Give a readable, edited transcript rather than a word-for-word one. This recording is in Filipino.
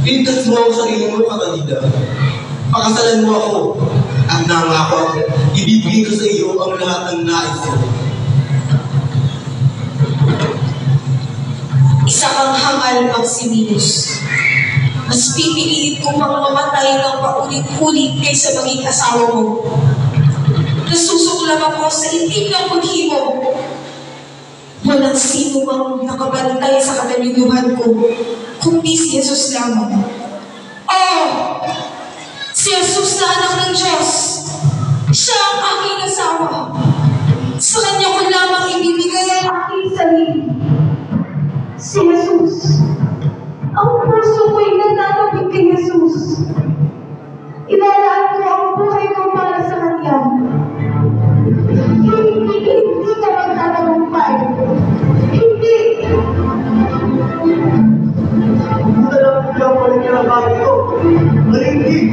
Pintas mo ang sarili mo, Catalina. Pakasalan mo ako at nangako ako, ibibigay ko sa iyo ang lahat ng nais mo. Isa kang hangal, Maximinus. Mas pipiliin ko pang mamatay ng paulit-ulit kaysa maging asawa mo. Nasusuklam ako sa itim ng paghimo. Walang sino mang nakabantay sa katalinuhan ko, kundi si Jesus lamang. Oh! Si Jesus na anak ng Diyos. Siya ang aking asawa. Sa kanya ko lamang ibibigay ang aking sarili. Si Jesus. Ang puso ko'y nananabig kay Jesus. Ilalaan ko ang buhay ko para sa kanya. Hindi ka magtatagumpay. Hindi. Talagang lang pa rin yung bago ito. Malinggig.